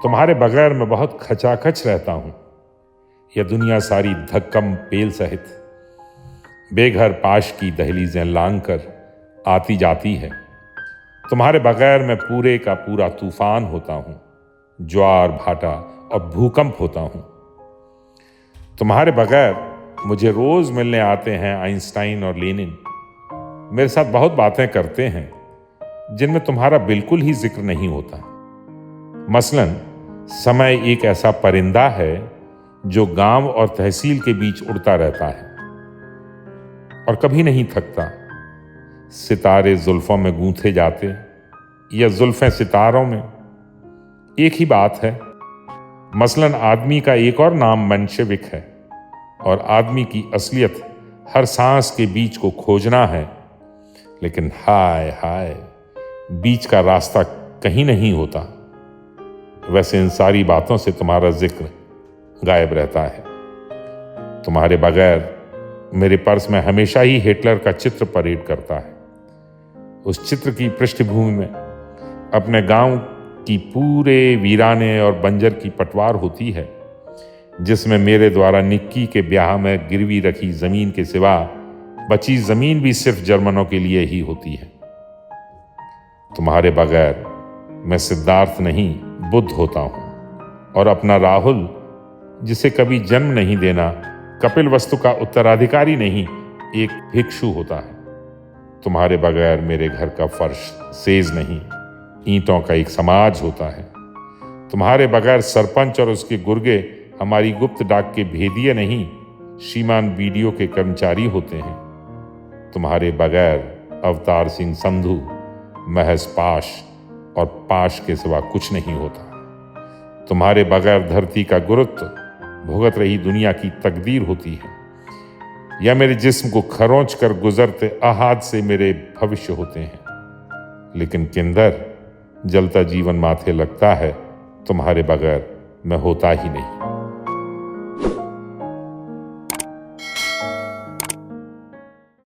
तुम्हारे बगैर मैं बहुत खचाखच रहता हूं। यह दुनिया सारी धक्कम पेल सहित बेघर पाश की दहलीजें लांग कर आती जाती है। तुम्हारे बगैर मैं पूरे का पूरा तूफान होता हूं, ज्वार भाटा और भूकंप होता हूं। तुम्हारे बगैर मुझे रोज मिलने आते हैं आइंस्टाइन और लेनिन। मेरे साथ बहुत बातें करते हैं जिनमें तुम्हारा बिल्कुल ही जिक्र नहीं होता। मसलन समय एक ऐसा परिंदा है जो गांव और तहसील के बीच उड़ता रहता है और कभी नहीं थकता। सितारे जुल्फों में गूंथे जाते या जुल्फें सितारों में, एक ही बात है। मसलन आदमी का एक और नाम मंशविक है और आदमी की असलियत हर सांस के बीच को खोजना है। लेकिन हाय हाय, बीच का रास्ता कहीं नहीं होता। वैसे इन सारी बातों से तुम्हारा जिक्र गायब रहता है। तुम्हारे बगैर मेरे पर्स में हमेशा ही हिटलर का चित्र परेड करता है। उस चित्र की पृष्ठभूमि में अपने गांव की पूरे वीराने और बंजर की पटवार होती है, जिसमें मेरे द्वारा निक्की के ब्याह में गिरवी रखी जमीन के सिवा बची जमीन भी सिर्फ जर्मनों के लिए ही होती है। तुम्हारे बगैर मैं सिद्धार्थ नहीं बुद्ध होता हूं और अपना राहुल, जिसे कभी जन्म नहीं देना, कपिल वस्तु का उत्तराधिकारी नहीं, एक भिक्षु होता है। तुम्हारे बगैर मेरे घर का फर्श सेज नहीं, ईंटों का एक समाज होता है। तुम्हारे बगैर सरपंच और उसके गुर्गे हमारी गुप्त डाक के भेदिए नहीं, श्रीमान वीडियो के कर्मचारी होते हैं। तुम्हारे बगैर अवतार सिंह संधू महज पाश और पाश के सिवा कुछ नहीं होता। तुम्हारे बगैर धरती का गुरुत्व भुगत रही दुनिया की तकदीर होती है, या मेरे जिस्म को खरोंच कर गुजरते अहाद से मेरे भविष्य होते हैं। लेकिन किंदर जलता जीवन माथे लगता है, तुम्हारे बगैर मैं होता ही नहीं।